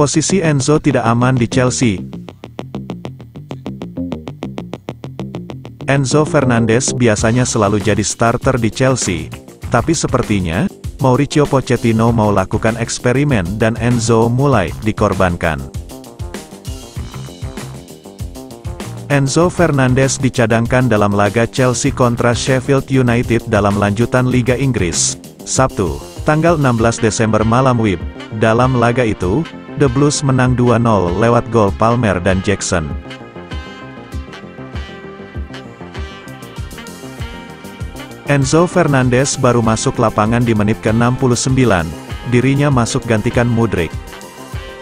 Posisi Enzo tidak aman di Chelsea. Enzo Fernandez biasanya selalu jadi starter di Chelsea, tapi sepertinya Mauricio Pochettino mau lakukan eksperimen dan Enzo mulai dikorbankan. Enzo Fernandez dicadangkan dalam laga Chelsea kontra Sheffield United dalam lanjutan Liga Inggris, Sabtu, tanggal 16 Desember malam WIB. Dalam laga itu, The Blues menang 2-0 lewat gol Palmer dan Jackson. Enzo Fernandez baru masuk lapangan di menit ke-69, dirinya masuk gantikan Mudryk.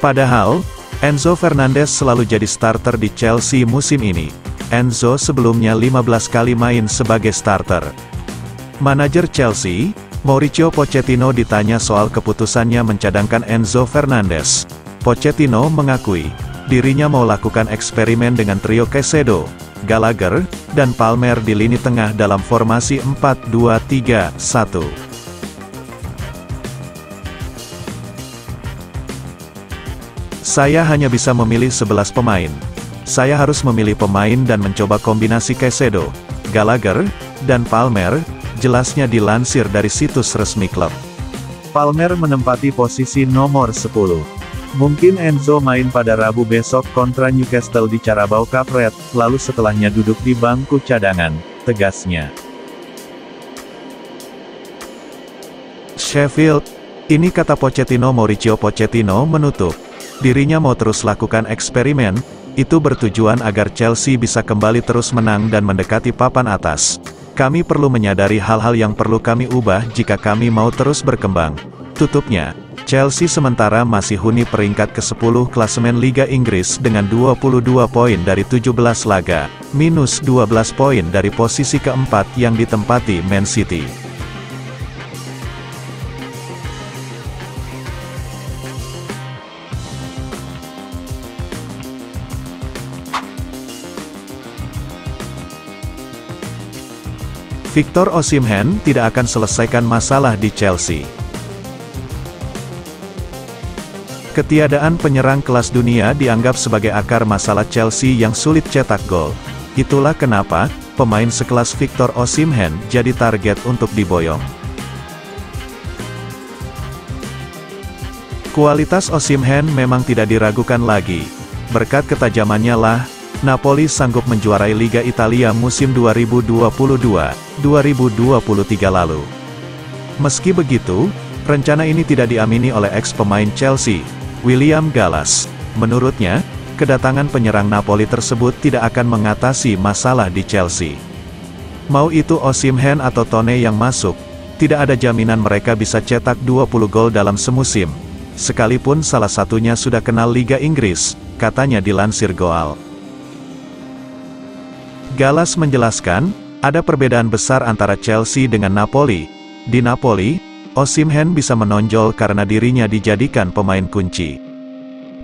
Padahal, Enzo Fernandez selalu jadi starter di Chelsea musim ini. Enzo sebelumnya 15 kali main sebagai starter. Manajer Chelsea, Mauricio Pochettino ditanya soal keputusannya mencadangkan Enzo Fernandez. Pochettino mengakui, dirinya mau lakukan eksperimen dengan trio Caicedo, Gallagher, dan Palmer di lini tengah dalam formasi 4-2-3-1. Saya hanya bisa memilih 11 pemain. Saya harus memilih pemain dan mencoba kombinasi Caicedo, Gallagher, dan Palmer, jelasnya dilansir dari situs resmi klub. Palmer menempati posisi nomor 10. Mungkin Enzo main pada Rabu besok kontra Newcastle di Carabao Cup Red, lalu setelahnya duduk di bangku cadangan, tegasnya. Sheffield, ini kata Pochettino. Mauricio Pochettino menutup. Dirinya mau terus lakukan eksperimen, itu bertujuan agar Chelsea bisa kembali terus menang dan mendekati papan atas. Kami perlu menyadari hal-hal yang perlu kami ubah jika kami mau terus berkembang. Tutupnya, Chelsea sementara masih huni peringkat ke-10 klasemen Liga Inggris dengan 22 poin dari 17 laga, minus 12 poin dari posisi keempat yang ditempati Man City. Victor Osimhen tidak akan selesaikan masalah di Chelsea. Ketiadaan penyerang kelas dunia dianggap sebagai akar masalah Chelsea yang sulit cetak gol. Itulah kenapa pemain sekelas Victor Osimhen jadi target untuk diboyong. Kualitas Osimhen memang tidak diragukan lagi. Berkat ketajamannya lah, Napoli sanggup menjuarai Liga Italia musim 2022-2023 lalu. Meski begitu, rencana ini tidak diamini oleh ex-pemain Chelsea, William Gallas. Menurutnya, kedatangan penyerang Napoli tersebut tidak akan mengatasi masalah di Chelsea. Mau itu Osimhen atau Tone yang masuk, tidak ada jaminan mereka bisa cetak 20 gol dalam semusim. Sekalipun salah satunya sudah kenal Liga Inggris, katanya dilansir Goal. Gallas menjelaskan, ada perbedaan besar antara Chelsea dengan Napoli. Di Napoli, Osimhen bisa menonjol karena dirinya dijadikan pemain kunci.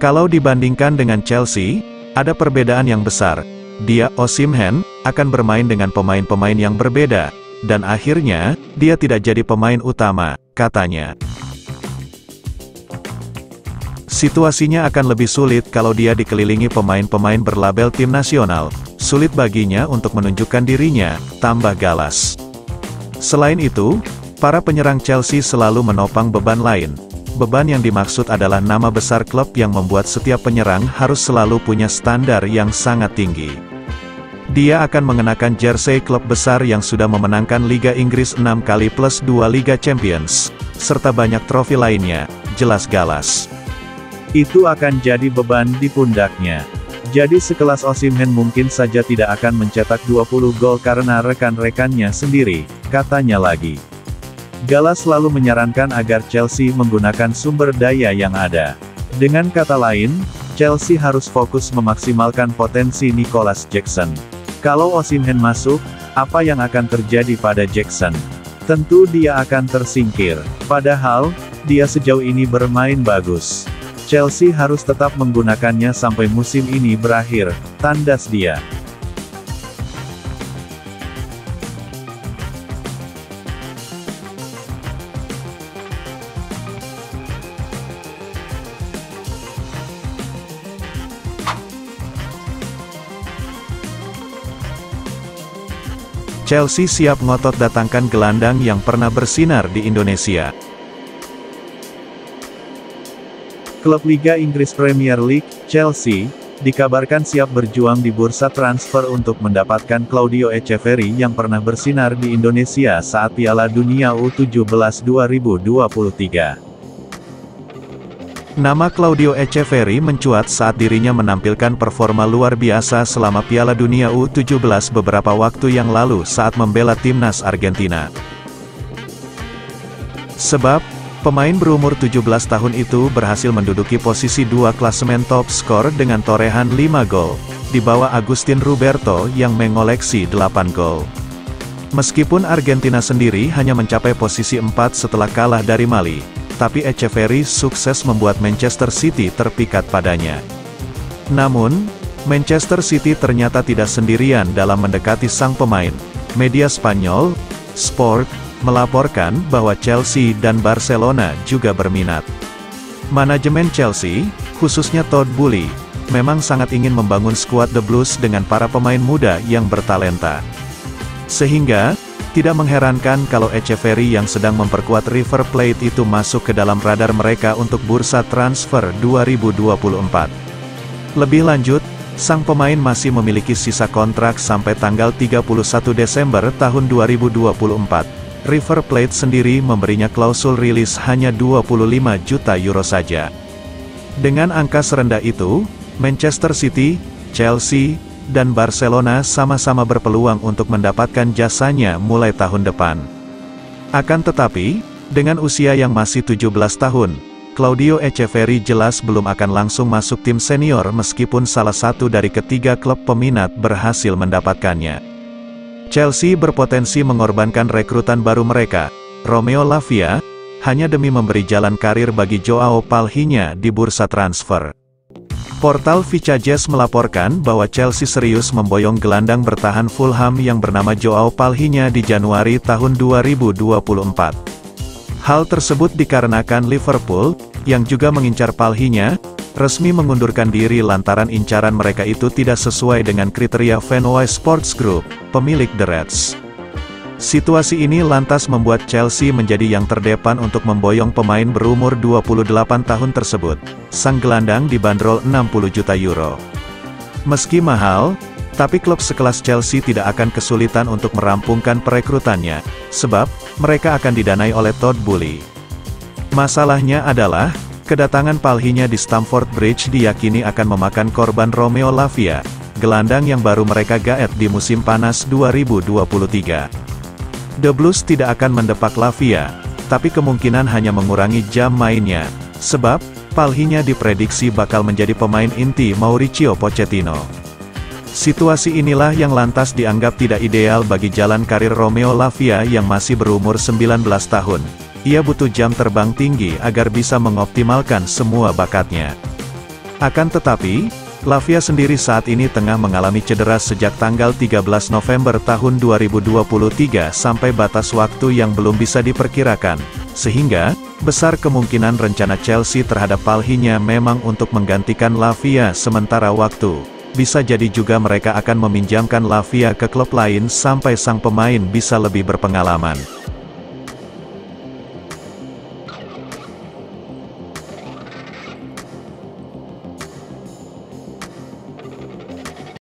Kalau dibandingkan dengan Chelsea, ada perbedaan yang besar. Dia, Osimhen, akan bermain dengan pemain-pemain yang berbeda, dan akhirnya, dia tidak jadi pemain utama, katanya. Situasinya akan lebih sulit kalau dia dikelilingi pemain-pemain berlabel tim nasional. Sulit baginya untuk menunjukkan dirinya, tambah Gallas. Selain itu, para penyerang Chelsea selalu menopang beban lain. Beban yang dimaksud adalah nama besar klub yang membuat setiap penyerang harus selalu punya standar yang sangat tinggi. Dia akan mengenakan jersey klub besar yang sudah memenangkan Liga Inggris 6 kali plus 2 Liga Champions, serta banyak trofi lainnya, jelas Gallas. Itu akan jadi beban di pundaknya. Jadi sekelas Osimhen mungkin saja tidak akan mencetak 20 gol karena rekan-rekannya sendiri, katanya lagi. Gallas selalu menyarankan agar Chelsea menggunakan sumber daya yang ada. Dengan kata lain, Chelsea harus fokus memaksimalkan potensi Nicholas Jackson. Kalau Osimhen masuk, apa yang akan terjadi pada Jackson? Tentu dia akan tersingkir. Padahal, dia sejauh ini bermain bagus. Chelsea harus tetap menggunakannya sampai musim ini berakhir, tandas dia. Chelsea siap ngotot datangkan gelandang yang pernah bersinar di Indonesia. Klub Liga Inggris Premier League, Chelsea, dikabarkan siap berjuang di bursa transfer untuk mendapatkan Claudio Echeverri yang pernah bersinar di Indonesia saat Piala Dunia U17 2023. Nama Claudio Echeverri mencuat saat dirinya menampilkan performa luar biasa selama Piala Dunia U17 beberapa waktu yang lalu saat membela timnas Argentina. Sebab, pemain berumur 17 tahun itu berhasil menduduki posisi 2 klasemen top skor dengan torehan 5 gol, di bawah Agustin Roberto yang mengoleksi 8 gol. Meskipun Argentina sendiri hanya mencapai posisi 4 setelah kalah dari Mali, tapi Echeverri sukses membuat Manchester City terpikat padanya. Namun, Manchester City ternyata tidak sendirian dalam mendekati sang pemain. Media Spanyol, Sport, melaporkan bahwa Chelsea dan Barcelona juga berminat. Manajemen Chelsea, khususnya Todd Boehly, memang sangat ingin membangun skuad The Blues dengan para pemain muda yang bertalenta. Sehingga, tidak mengherankan kalau Echeverri yang sedang memperkuat River Plate itu masuk ke dalam radar mereka untuk bursa transfer 2024. Lebih lanjut, sang pemain masih memiliki sisa kontrak sampai tanggal 31 Desember tahun 2024. River Plate sendiri memberinya klausul rilis hanya 25 juta euro saja. Dengan angka serendah itu, Manchester City, Chelsea, dan Barcelona sama-sama berpeluang untuk mendapatkan jasanya mulai tahun depan. Akan tetapi, dengan usia yang masih 17 tahun, Claudio Echeverri jelas belum akan langsung masuk tim senior meskipun salah satu dari ketiga klub peminat berhasil mendapatkannya. Chelsea berpotensi mengorbankan rekrutan baru mereka, Romeo Lavia, hanya demi memberi jalan karir bagi Joao Palhinha di bursa transfer. Portal Vicajes melaporkan bahwa Chelsea serius memboyong gelandang bertahan Fulham yang bernama Joao Palhinha di Januari tahun 2024. Hal tersebut dikarenakan Liverpool, yang juga mengincar Palhinha, resmi mengundurkan diri lantaran incaran mereka itu tidak sesuai dengan kriteria Fenway Sports Group, pemilik The Reds. Situasi ini lantas membuat Chelsea menjadi yang terdepan untuk memboyong pemain berumur 28 tahun tersebut. Sang gelandang dibanderol 60 juta euro. Meski mahal, tapi klub sekelas Chelsea tidak akan kesulitan untuk merampungkan perekrutannya, sebab mereka akan didanai oleh Todd Boehly. Masalahnya adalah, kedatangan Palhinha di Stamford Bridge diyakini akan memakan korban Romeo Lavia, gelandang yang baru mereka gaet di musim panas 2023. The Blues tidak akan mendepak Lavia, tapi kemungkinan hanya mengurangi jam mainnya, sebab Palhinha diprediksi bakal menjadi pemain inti Mauricio Pochettino. Situasi inilah yang lantas dianggap tidak ideal bagi jalan karir Romeo Lavia yang masih berumur 19 tahun. Ia butuh jam terbang tinggi agar bisa mengoptimalkan semua bakatnya. Akan tetapi, Lavia sendiri saat ini tengah mengalami cedera sejak tanggal 13 November tahun 2023 sampai batas waktu yang belum bisa diperkirakan, sehingga, besar kemungkinan rencana Chelsea terhadap Palhinha memang untuk menggantikan Lavia sementara waktu. Bisa jadi juga mereka akan meminjamkan Lavia ke klub lain sampai sang pemain bisa lebih berpengalaman.